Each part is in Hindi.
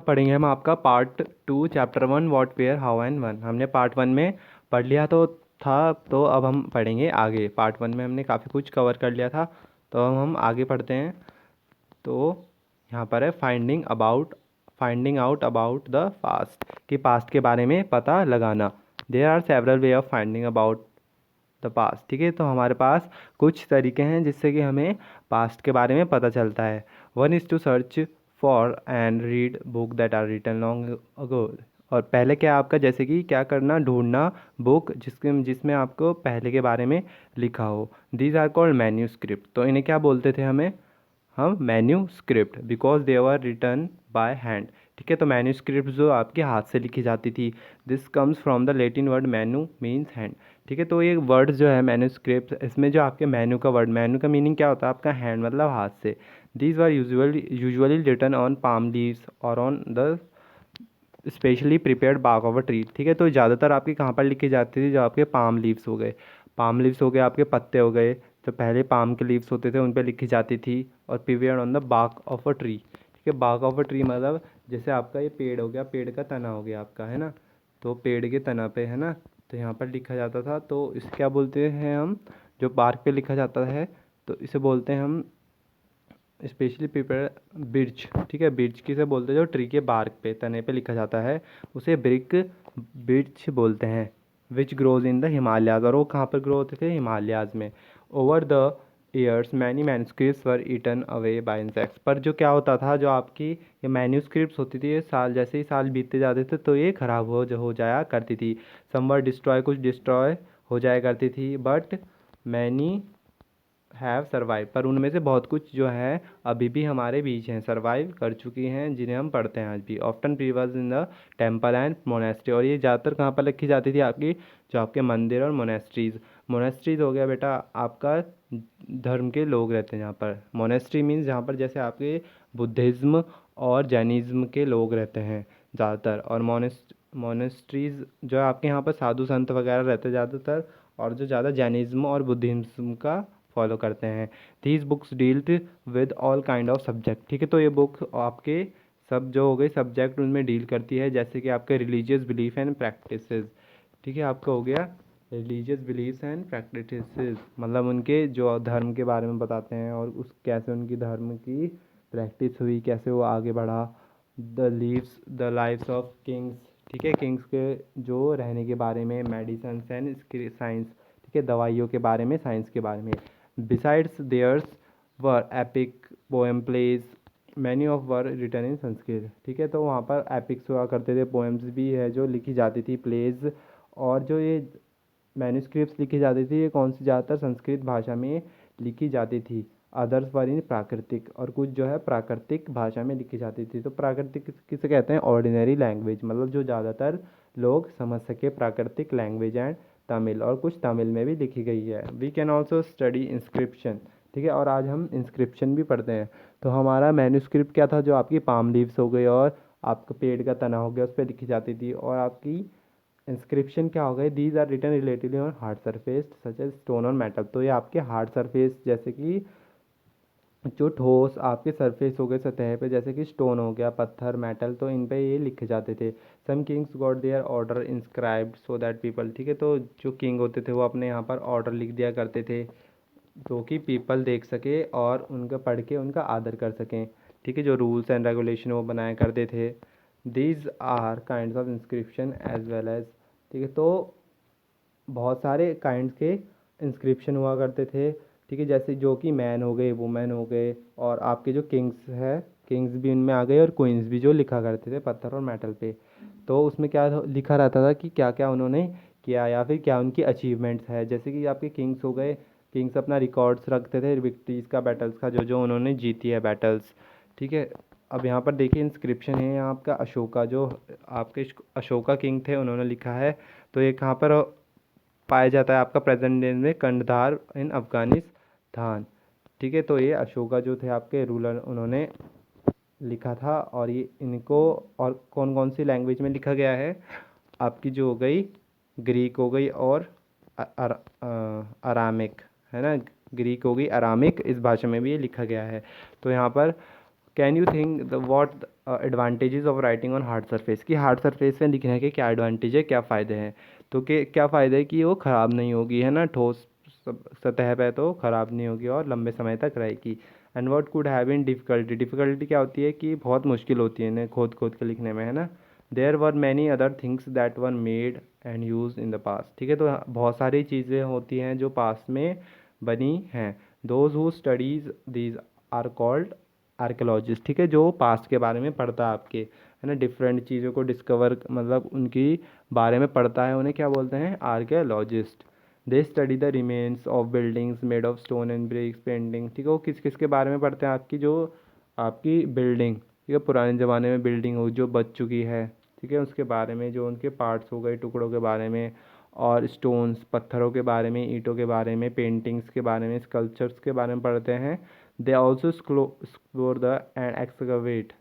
पढ़ेंगे हम आपका part 2 chapter 1 what where how and when. हमने पार्ट 1 में पढ़ लिया तो था, तो अब हम पढ़ेंगे आगे। पार्ट 1 में हमने काफ़ी कुछ कवर कर लिया था, तो अब हम आगे पढ़ते हैं। तो यहाँ पर है finding out about the past, कि पास्ट के बारे में पता लगाना। There are several way of finding about the past. ठीक है, तो हमारे पास कुछ तरीके हैं जिससे कि हमें पास्ट के बारे में पता चलता है। One is to search for and read book that are written long ago. और पहले क्या आपका, जैसे कि क्या करना, ढूंढना बुक जिसमें आपको पहले के बारे में लिखा हो। These are called manuscript. तो इन्हें क्या बोलते थे हम manuscript, because they were written by hand. ठीक है, तो मैन्यूस्क्रिप्ट जो आपके हाथ से लिखी जाती थी। This comes from the Latin word menu means hand. ठीक है, तो ये वर्ड जो है मैन्यूस्क्रिप्ट, इसमें जो आपके मैन्यू का वर्ड, मैन्यू का मीनिंग क्या होता है आपका, हैंड मतलब हाथ से। These were usually written on palm leaves or on the specially prepared bark of a tree. ठीक है, तो ज़्यादातर आपकी कहाँ पर लिखी जाती थी, जो आपके पाम लीव्स हो गए, आपके पत्ते हो गए, जो पहले पाम के लीव्स होते थे उन पर लिखी जाती थी। और prepared on the Bagh of a tree. ठीक है, बाग ऑफ अ ट्री मतलब जैसे आपका ये पेड़ हो गया, पेड़ का तना हो गया आपका, है ना, तो पेड़ के तना पे, है ना, तो यहाँ पर लिखा जाता था। तो इसे क्या बोलते हैं हम, जो बार्क पे लिखा जाता है, तो इसे बोलते हैं हम स्पेशली प्रिपेयर बिर्च। ठीक है, बिर्च किसे बोलते हैं, जो ट्री के बार्क पे, तने पे लिखा जाता है, उसे बिर्च बोलते हैं। Which grows in the Himalayas, और वो कहाँ पर ग्रो होते थे, हिमालयाज में। Over the years many manuscripts were eaten away by insects. पर जो क्या होता था, जो आपकी ये मैन्यूस्क्रिप्ट्स होती थी, ये साल जैसे ही साल बीतते जाते थे तो ये खराब हो जाया करती थी। सम वर डिस्ट्रॉय, कुछ डिस्ट्रॉय हो जाया करती थी। बट मैनी हैव सर्वाइव, पर उनमें से बहुत कुछ जो है अभी भी हमारे बीच हैं, सर्वाइव कर चुकी हैं, जिन्हें हम पढ़ते हैं आज भी। Often preserved in the temple and monastery. और ये ज़्यादातर कहाँ पर लिखी जाती थी आपकी, जो आपके मंदिर और मोनेस्ट्रीज हो गया बेटा आपका, धर्म के लोग रहते हैं जहाँ पर। मोनेस्ट्री मीन्स जहाँ पर जैसे आपके बुद्धिज़्म और जैनिज़्म के लोग रहते हैं ज़्यादातर। और मोनेस्ट्रीज़ जो है आपके यहाँ पर साधु संत वगैरह रहते हैं ज़्यादातर, और जो ज़्यादा जैनिज़्म और बुद्धिज़्म का फॉलो करते हैं। These books dealt with all kind of subject. ठीक है, तो ये बुक आपके सब जो हो गई सब्जेक्ट उनमें डील करती है, जैसे कि आपके रिलीजियस बिलीफ एंड प्रैक्टिसेस। ठीक है, आपका हो गया रिलीजियस बिलीफ्स एंड प्रैक्टिसेस, मतलब उनके जो धर्म के बारे में बताते हैं, और उस कैसे उनकी धर्म की प्रैक्टिस हुई, कैसे वो आगे बढ़ा। The lives of kings. ठीक है, किंग्स के जो रहने के बारे में, मेडिसन एंड साइंस। ठीक है, दवाइयों के बारे में, साइंस के बारे में। Besides, theirs were epic poem plays, many of were written in Sanskrit. ठीक है, तो वहाँ पर एपिक्स हुआ करते थे, पोएम्स भी है जो लिखी जाती थी, प्लेज। और जो ये मैन्यूस्क्रिप्ट्स लिखी जाती थी, ये कौन सी, ज़्यादातर संस्कृत भाषा में लिखी जाती थी। अदर्स वर इन प्राकृतिक, और कुछ जो है प्राकृतिक भाषा में लिखी जाती थी। तो प्राकृतिक किसे कहते हैं, ऑर्डिनरी लैंग्वेज, मतलब जो ज़्यादातर लोग समझ सके, प्राकृतिक लैंग्वेज। एंड तमिल, और कुछ तमिल में भी लिखी गई है। We can also study inscription. ठीक है, और आज हम इंस्क्रिप्शन भी पढ़ते हैं। तो हमारा मैन्यूस्क्रिप्ट क्या था, जो आपकी पाम लीव्स हो गई और आपका पेड़ का तना हो गया, उस पर लिखी जाती थी। और आपकी इंस्क्रिप्शन क्या हो गई, these are written relatively on hard surface such as stone और मेटल। तो ये आपके हार्ड सरफेस, जैसे कि जो ठोस आपके सरफेस हो गए सतह पे, जैसे कि स्टोन हो गया, पत्थर, मेटल, तो इन पे ये लिखे जाते थे। Some kings got their order inscribed so that people. ठीक है, तो जो किंग होते थे वो अपने यहाँ पर ऑर्डर लिख दिया करते थे, जो कि पीपल देख सके और उनका पढ़ के उनका आदर कर सकें। ठीक है, जो रूल्स एंड रेगुलेशन वो बनाया करते थे। These are kinds of inscription as well as. ठीक है, तो बहुत सारे काइंड्स के इंस्क्रिप्शन हुआ करते थे। ठीक है, जैसे जो कि मैन हो गए, वुमेन हो गए, और आपके जो किंग्स है, किंग्स भी उनमें आ गए, और क्वींस भी, जो लिखा करते थे पत्थर और मेटल पे। तो उसमें क्या लिखा रहता था कि क्या क्या उन्होंने किया, या फिर क्या उनकी अचीवमेंट्स है। जैसे कि आपके किंग्स हो गए, किंग्स अपना रिकॉर्ड्स रखते थे विक्ट्रीज़ का, बैटल्स का, जो जो उन्होंने जीती है बैटल्स। ठीक है, अब यहाँ पर देखिए इंस्क्रिप्शन है यहाँ आपका अशोका, जो आपके अशोका किंग थे, उन्होंने लिखा है। तो ये कहाँ पर पाया जाता है, आपका प्रेजेंट डे में कंधार इन अफगानिस्तान। ठीक है, तो ये अशोका जो थे आपके रूलर, उन्होंने लिखा था। और ये इनको, और कौन कौन सी लैंग्वेज में लिखा गया है, आपकी जो हो गई ग्रीक हो गई, और अरामिक, है ना, ग्रीक हो गई, अरामिक, इस भाषा में भी ये लिखा गया है। तो यहाँ पर can you think the what advantages of writing on hard surface, कि हार्ड सरफेस पे लिखने के क्या एडवांटेज है, क्या फ़ायदे हैं? तो क्या फ़ायदे है कि वो ख़राब नहीं होगी, है ना, ठोस सतह पे तो ख़राब नहीं होगी और लंबे समय तक रहेगी। And what could have been difficulty, difficulty क्या होती है कि बहुत मुश्किल होती है इन्हें खोद खोद के लिखने में, है ना। There were many other things that were made and use in the past, ठीक है, तो बहुत सारी चीज़ें होती हैं जो पास्ट में बनी हैं। Those who studies these are called archaeologist, ठीक है, जो पास्ट के बारे में पढ़ता है आपके, है ना, डिफरेंट चीज़ों को डिस्कवर मतलब उनकी बारे में पढ़ता है, उन्हें क्या बोलते हैं? Archaeologist. They study the remains of buildings made of stone and bricks painting, ठीक है, वो किस किस के बारे में पढ़ते हैं? आपकी जो आपकी बिल्डिंग, ठीक है, पुराने ज़माने में बिल्डिंग हो जो बच चुकी है, ठीक है, उसके बारे में, जो उनके पार्ट्स हो गए, टुकड़ों के बारे में, और स्टोन्स पत्थरों के बारे में, ईंटों के बारे में, पेंटिंग्स के बारे में, स्कल्पचर्स के बारे में पढ़ते हैं। They also explore the end excavate,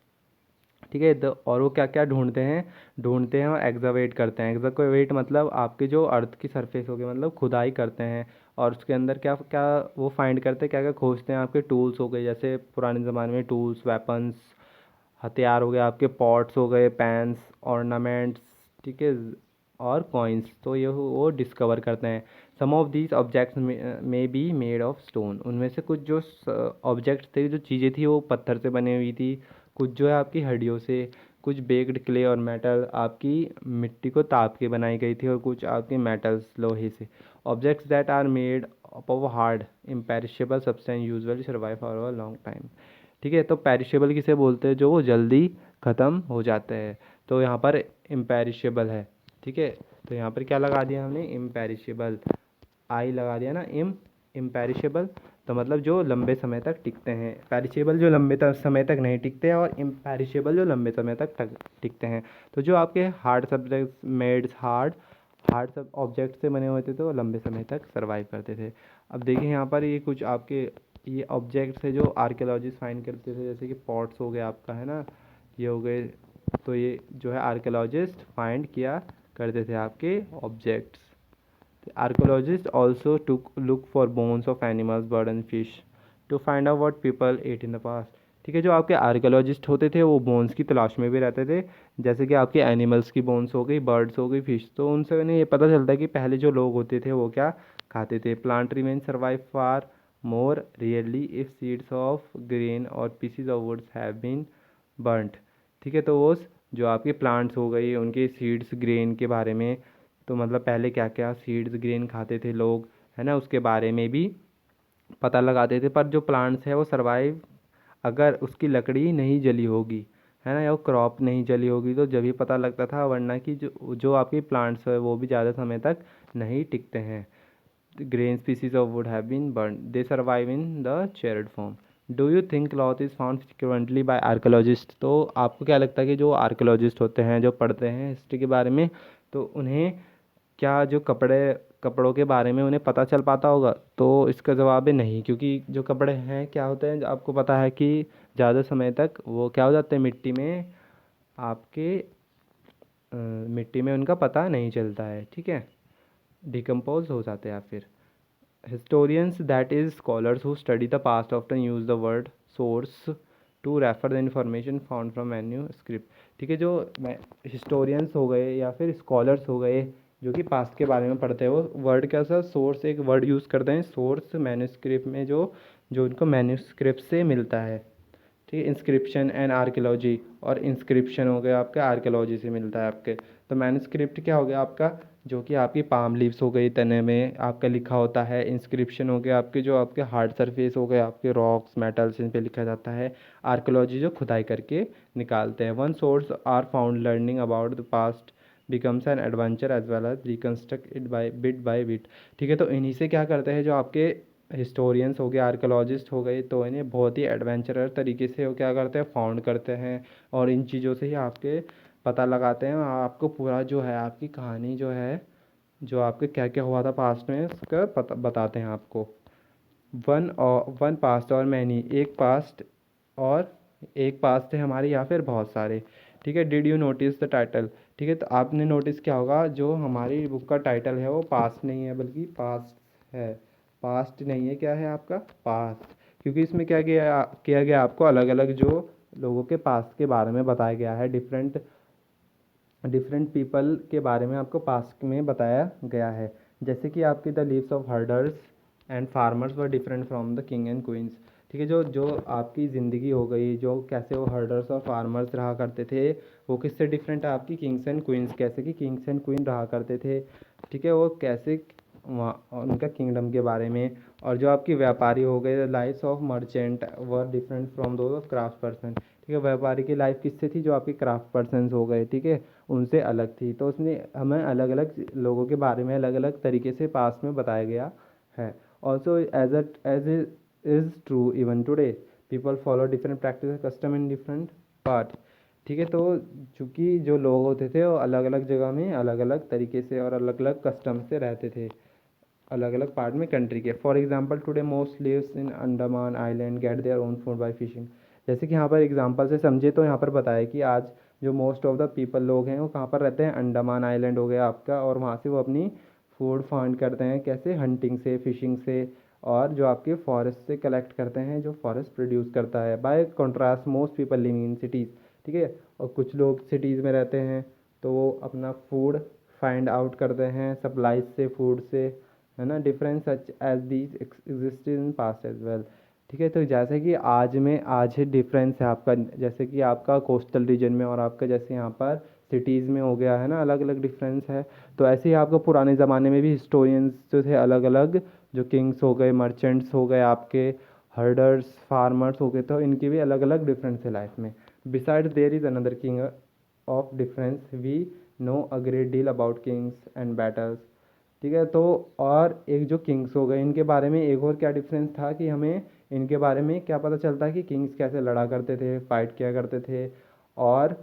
ठीक है, और वो क्या क्या ढूंढते हैं और एग्जावेट करते हैं। एग्जावेट मतलब आपके जो अर्थ की सरफेस होगी, मतलब खुदाई करते हैं, और उसके अंदर क्या क्या वो फाइंड करते हैं, क्या क्या खोजते हैं? आपके टूल्स हो गए, जैसे पुराने ज़माने में टूल्स, वेपन्स, हथियार हो गए, आपके पॉट्स हो गए, पैन्स, ऑर्नामेंट्स, ठीक है, और कॉइन्स, तो ये वो डिस्कवर करते हैं। सम ऑफ दीज ऑब्जेक्ट्स में बी मेड ऑफ स्टोन, उनमें से कुछ जो ऑब्जेक्ट्स थे, जो चीज़ें थी, वो पत्थर से बनी हुई थी, कुछ जो है आपकी हड्डियों से, कुछ बेक्ड क्ले और मेटल आपकी मिट्टी को ताप के बनाई गई थी, और कुछ आपके मेटल्स लोहे से। Objects that are made of hard imperishable substance usually survive for a long time, ठीक है, तो पेरिशेबल किसे बोलते हैं? जो वो जल्दी ख़त्म हो जाते हैं, तो यहाँ पर इम्पेरिशेबल है, ठीक है, तो यहाँ पर क्या लगा दिया हमने? इम्पेरिशेबल, आई लगा दिया ना, इम्पेरिशेबल, तो मतलब जो लंबे समय तक टिकते हैं। पेरिशेबल जो लंबे समय तक नहीं टिकते हैं, और इम्पेरिशेबल जो लंबे समय तक टिकते हैं। तो जो आपके हार्ड सब्जेक्ट मेड्स हार्ड सब ऑब्जेक्ट से बने हुए थे, तो वो लंबे समय तक सर्वाइव करते थे। अब देखिए यहाँ पर ये कुछ आपके ये ऑब्जेक्ट्स है जो आर्कियोलॉजिस्ट फाइंड करते थे, जैसे कि पॉट्स हो गए आपका, है ना, ये हो गए, तो ये जो है आर्कियोलॉजिस्ट फाइंड किया करते थे आपके objects. Archaeologists also took look for bones of animals, birds and fish to find out what people ate in the past, ठीक है, जो आपके आर्कियोलॉजिस्ट होते थे वो बोन्स की तलाश में भी रहते थे, जैसे कि आपके एनिमल्स की बोन्स हो गई, बर्ड्स हो गई, फिश, तो उनसे उन्हें ये पता चलता है कि पहले जो लोग होते थे वो क्या खाते थे। Plant remain survive far more rarely if seeds of grain or pieces of woods have been burnt, ठीक है, तो वो जो आपके प्लांट्स हो गई, उनके सीड्स ग्रेन के बारे में, तो मतलब पहले क्या क्या सीड्स ग्रेन खाते थे लोग, है ना, उसके बारे में भी पता लगाते थे। पर जो प्लांट्स है वो सरवाइव अगर उसकी लकड़ी नहीं जली होगी, है ना, या वो क्रॉप नहीं जली होगी, तो जब ही पता लगता था, वरना कि जो जो आपकी प्लांट्स है वो भी ज़्यादा समय तक नहीं टिकते हैं। Grain species of wood have been burn, they survive in the charred form. Do you think cloth is found frequently by archaeologist, तो आपको क्या लगता है कि जो आर्कोलॉजिस्ट होते हैं, जो पढ़ते हैं हिस्ट्री के बारे में, तो उन्हें क्या जो कपड़ों के बारे में उन्हें पता चल पाता होगा? तो इसका जवाब है नहीं, क्योंकि जो कपड़े हैं क्या होते हैं, आपको पता है कि ज़्यादा समय तक वो क्या हो जाते हैं, मिट्टी में आपके मिट्टी में उनका पता नहीं चलता है, ठीक है, डिकम्पोज हो जाते हैं। या फिर historians, that is scholars who study the past, often use the word source to refer the information found from manuscript, ठीक है, जो हिस्टोरियंस हो गए या फिर स्कॉलर्स हो गए जो कि पास्ट के बारे में पढ़ते हैं, वो वर्ड कैसा सोर्स, एक वर्ड यूज़ करते हैं सोर्स मैन्यूस्क्रिप्ट में, जो जो उनको मैन्यूस्क्रिप्ट से मिलता है, ठीक है, इंस्क्रिप्शन एंड आर्कियोलॉजी, और इंस्क्रिप्शन हो गया आपका आर्कियोलॉजी से मिलता है आपके। तो मैन्यूस्क्रिप्ट क्या हो गया आपका, जो कि आपकी पाम लीव्स हो गई, तने में आपका लिखा होता है। इंस्क्रिप्शन हो गया आपके जो आपके हार्ड सरफेस हो गए, आपके रॉक्स मेटल्स, इन पे लिखा जाता है। आर्कियोलॉजी जो खुदाई करके निकालते हैं। One source are found learning about the past becomes an adventure as well as reconstruct it by bit, ठीक है, तो इन्हीं से क्या करते हैं जो आपके हिस्टोरियंस हो गए, आर्कियोलॉजिस्ट हो गए, तो इन्हें बहुत ही एडवेंचरस तरीके से वो क्या करते हैं, फाउंड करते हैं, और इन चीज़ों से ही आपके पता लगाते हैं, और आपको पूरा जो है आपकी कहानी जो है, जो आपके क्या क्या हुआ था पास्ट में, उसका पता बताते हैं आपको। वन पास्ट और मैनी, और एक पास्ट है हमारी, या फिर बहुत सारे, ठीक है। Did you notice the title, ठीक है, तो आपने नोटिस किया होगा जो हमारी बुक का टाइटल है वो पास्ट नहीं है बल्कि पास्ट है। पास्ट नहीं है, क्या है आपका? पास्ट, क्योंकि इसमें क्या किया गया आपको अलग अलग जो लोगों के पास्ट के बारे में बताया गया है, डिफरेंट डिफरेंट पीपल के बारे में आपको पास्ट में बताया गया है। जैसे कि आपकी the leaves of herders and farmers were different from the king and queen's. ठीक है, जो जो आपकी ज़िंदगी हो गई, जो कैसे वो हर्डर्स और फार्मर्स रहा करते थे, वो किससे डिफरेंट है आपकी किंग्स एंड क्वींस, कैसे कि किंग्स एंड क्वीन रहा करते थे। ठीक है, वो कैसे वहाँ उनका किंगडम के बारे में। और जो आपकी व्यापारी हो गए, lives of merchant were different from those of craft person. ठीक है, व्यापारी की लाइफ किससे थी, जो आपके क्राफ्ट पर्सन हो गए, ठीक है, उनसे अलग थी। तो उसने हमें अलग अलग लोगों के बारे में अलग अलग तरीके से पास्ट में बताया गया है। Also as is true even today, people follow different practice custom in different part. ठीक है, तो चूँकि जो लोग होते थे वो अलग अलग जगह में अलग अलग तरीके से और अलग अलग कस्टम से रहते थे, अलग अलग पार्ट में कंट्री के। For example today most lives in Andaman island get their own food by fishing. जैसे कि यहाँ पर एग्जाम्पल से समझे तो यहाँ पर बताया कि आज जो मोस्ट ऑफ द पीपल लोग हैं वो कहाँ पर रहते हैं, अंडमान आइलैंड हो गया आपका, और वहाँ से वो अपनी फूड फाइंड करते हैं, कैसे, हंटिंग से, फिशिंग से, और जो आपके फॉरेस्ट से कलेक्ट करते हैं, जो फॉरेस्ट प्रोड्यूस करता है। Bye contrast most people living in cities. ठीक है, और कुछ लोग सिटीज़ में रहते हैं तो वो अपना फूड फाइंड आउट करते हैं सप्लाईज से, फूड से, है ना। Difference such as these exist in past as well. ठीक है, तो जैसे कि आज है डिफरेंस है आपका, जैसे कि आपका कोस्टल रीजन में और आपका जैसे यहाँ पर सिटीज़ में हो गया है ना, अलग अलग डिफरेंस है। तो ऐसे ही आपको पुराने ज़माने में भी हिस्टोरियंस जो थे अलग अलग, जो किंग्स हो गए, मर्चेंट्स हो गए, आपके हर्डर्स, फार्मर्स हो गए, तो इनकी भी अलग अलग डिफरेंस है लाइफ में। Beside there is another king of difference we know a great deal about kings and battles. ठीक है, तो और एक जो किंग्स हो गए, इनके बारे में एक और क्या डिफरेंस था कि हमें इनके बारे में क्या पता चलता है कि किंग्स कैसे लड़ा करते थे, फाइट किया करते थे। और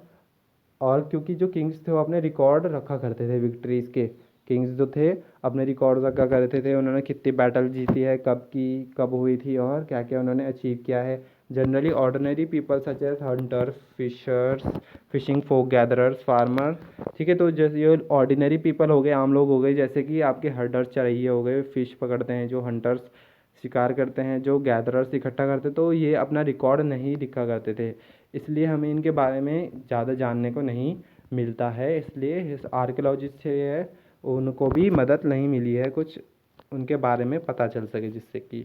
और क्योंकि जो किंग्स थे वो अपने रिकॉर्ड रखा करते थे विक्ट्रीज के, किंग्स जो थे अपने रिकॉर्ड रखा करते थे, उन्होंने कितनी बैटल जीती है, कब की, कब हुई थी, और क्या क्या उन्होंने अचीव किया है। Generally ordinary people such as hunters, fishers, fishing folk gatherers, farmer. ठीक है, तो जैसे ये ऑर्डिनरी पीपल हो गए, आम लोग हो गए, जैसे कि आपके हर्डर्स चरहिए हो गए, फिश पकड़ते हैं, जो हंटर्स शिकार करते हैं, जो गैदरर्स इकट्ठा करते, तो ये अपना रिकॉर्ड नहीं लिखा करते थे, इसलिए हमें इनके बारे में ज़्यादा जानने को नहीं मिलता है। इसलिए इस आर्कियोलॉजिस्ट से है उनको भी मदद नहीं मिली है कुछ उनके बारे में पता चल सके, जिससे कि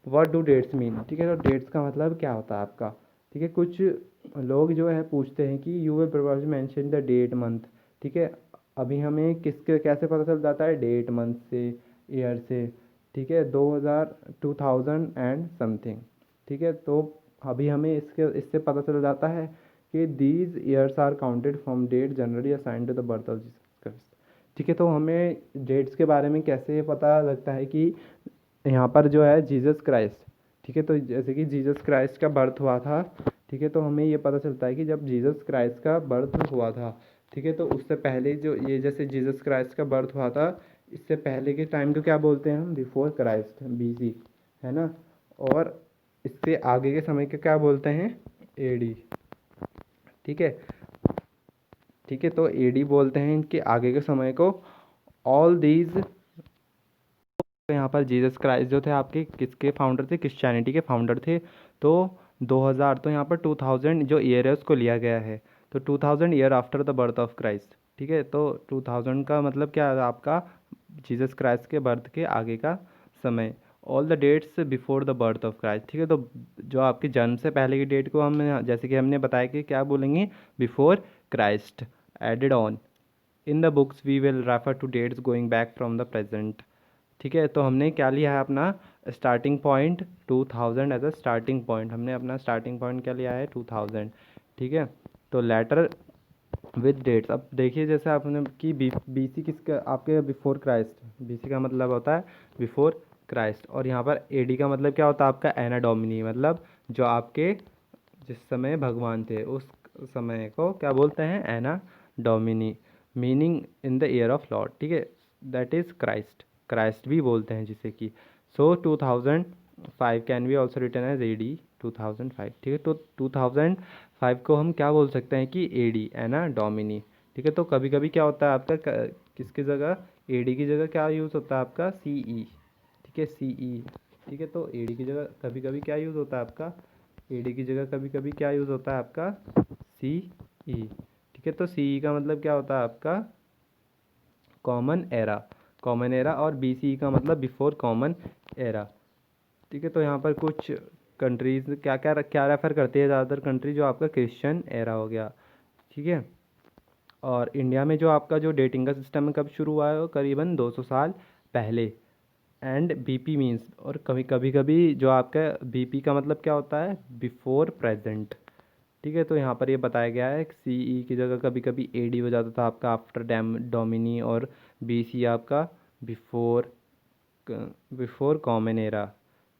व्हाट डू डेट्स मीन। ठीक है, तो डेट्स का मतलब क्या होता है आपका। ठीक है, कुछ लोग जो है पूछते हैं कि you will probably mention the date month. ठीक है, अभी हमें किसके कैसे पता चल जाता है, डेट, मंथ से, ईयर से। ठीक है, 2000, 2000 एंड समथिंग। ठीक है, तो अभी हमें इससे पता चल जाता है कि these years are counted from date generally assigned to the birth of Jesus Christ. ठीक है, तो हमें डेट्स के बारे में कैसे पता लगता है कि यहाँ पर जो है जीसस क्राइस्ट। ठीक है, तो जैसे कि जीसस क्राइस्ट का बर्थ हुआ था। ठीक है, तो हमें ये पता चलता है कि जब जीसस क्राइस्ट का बर्थ हुआ था, ठीक है, तो उससे पहले जो ये जैसे जीसस क्राइस्ट का बर्थ हुआ था, इससे पहले के टाइम को क्या बोलते हैं हम, बिफोर क्राइस्ट, बीसी, है ना। और इससे आगे के समय को क्या बोलते हैं, एडी। ठीक है, ठीक है, तो एडी बोलते हैं इनके आगे के समय को। ऑल दीज, तो यहाँ पर जीसस क्राइस्ट जो थे आपके किसके फाउंडर थे, क्रिश्चियनिटी के फाउंडर थे। तो 2000, तो यहाँ पर 2000 जो ईयर है उसको लिया गया है, तो 2000 year after the birth of Christ. ठीक है, तो 2000 का मतलब क्या है आपका, जीसस क्राइस्ट के बर्थ के आगे का समय। All the dates before the birth of Christ. ठीक है, तो जो आपके जन्म से पहले की डेट को हम, जैसे कि हमने बताया कि क्या बोलेंगे, before Christ, added on in the books we will refer to dates going back from the present. ठीक है, तो हमने क्या लिया है अपना starting point 2000 as a starting point, हमने अपना स्टार्टिंग पॉइंट क्या लिया है, 2000। ठीक है, तो लेटर विद डेट्स। अब देखिए जैसे आपने कि बीसी किसका, आपके बिफोर क्राइस्ट, बीसी का मतलब होता है बिफोर क्राइस्ट, और यहाँ पर एडी का मतलब क्या होता है आपका, एना डोमिनी, मतलब जो आपके जिस समय भगवान थे उस समय को क्या बोलते हैं, anno Domini, meaning in the year of Lord. ठीक है, दैट इज़ क्राइस्ट, क्राइस्ट भी बोलते हैं जिसे कि। So 2005 can be also written as AD 2005। ठीक है, तो 2005 को हम क्या बोल सकते हैं कि एडी, एना डोमिनी। ठीक है, तो कभी कभी क्या होता है आपका किसकी जगह, एडी की जगह क्या यूज़ होता है आपका, सीई। ठीक है, सीई। ठीक है, तो एडी की जगह कभी कभी क्या यूज़ होता है आपका, AD की जगह कभी कभी क्या यूज़ होता है आपका CE। ठीक है, तो CE का मतलब क्या होता है आपका कॉमन एरा। कॉमन एरा और BCE का मतलब बिफोर कॉमन एरा। ठीक है, तो यहाँ पर कुछ कंट्रीज़ क्या क्या क्या रेफ़र करती है ज़्यादातर कंट्री, जो आपका क्रिश्चियन एरा हो गया। ठीक है, और इंडिया में जो आपका जो डेटिंग का सिस्टम है कब शुरू हुआ है, वो करीबन 200 साल पहले। एंड BP मीन्स, और कभी कभी कभी जो आपका BP का मतलब क्या होता है बिफोर प्रेजेंट। ठीक है, तो यहाँ पर ये बताया गया है कि CE की जगह कभी कभी AD हो जाता था आपका आफ्टर डैम डोमिनी, और BC आपका बिफोर बिफोर कॉमन एरा।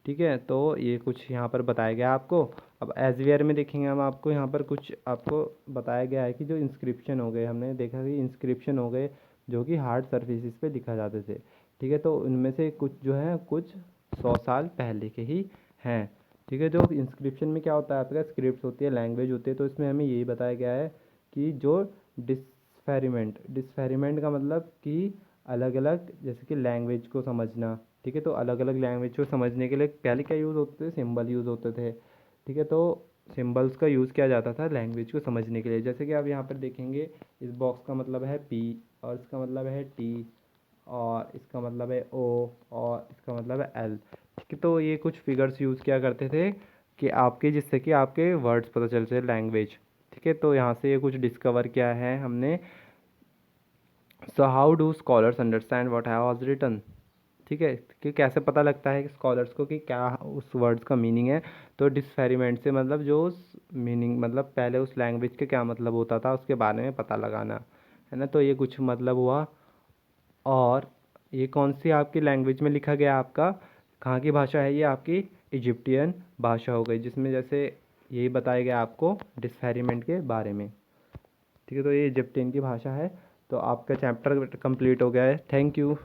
ठीक है, तो ये कुछ यहाँ पर बताया गया आपको। अब एजवेयर में देखेंगे हम, आपको यहाँ पर कुछ आपको बताया गया है कि जो इंस्क्रिप्शन हो गए, हमने देखा कि इंस्क्रिप्शन हो गए जो कि हार्ड सर्फेसिस पे दिखा जाते थे। ठीक है, तो उनमें से कुछ जो है कुछ 100 साल पहले के ही हैं। ठीक है, जो इंस्क्रिप्शन में क्या होता है आपका स्क्रिप्ट होती है, लैंग्वेज होती है, तो इसमें हमें यही बताया गया है कि जो डिस्फेरिमेंट डिस्फेरिमेंट का मतलब कि अलग अलग, जैसे कि लैंग्वेज को समझना। ठीक है, तो अलग अलग लैंग्वेज को समझने के लिए पहले क्या यूज़ होते थे, सिंबल यूज़ होते थे। ठीक है, तो सिंबल्स का यूज़ किया जाता था लैंग्वेज को समझने के लिए। जैसे कि आप यहाँ पर देखेंगे, इस बॉक्स का मतलब है P, और इसका मतलब है T, और इसका मतलब है O, और इसका मतलब है L। ठीक है, तो ये कुछ फिगर्स यूज़ किया करते थे कि आपके, जिससे कि आपके वर्ड्स पता चलते लैंग्वेज। ठीक है, तो यहाँ से ये कुछ डिस्कवर किया है हमने। So how do scholars understand what have was written. ठीक है, कि कैसे पता लगता है कि स्कॉलर्स को कि क्या उस वर्ड्स का मीनिंग है। तो डिस्फेरिमेंट से मतलब जो उस मीनिंग, मतलब पहले उस लैंग्वेज के क्या मतलब होता था उसके बारे में पता लगाना है ना, तो ये कुछ मतलब हुआ। और ये कौन सी आपकी लैंग्वेज में लिखा गया, आपका कहाँ की भाषा है, ये आपकी इजिप्टियन भाषा हो गई, जिसमें जैसे यही बताया गया आपको डिस्फेरिमेंट के बारे में। ठीक है, तो ये इजिप्टियन की भाषा है। तो आपका चैप्टर कंप्लीट हो गया है। Thank you.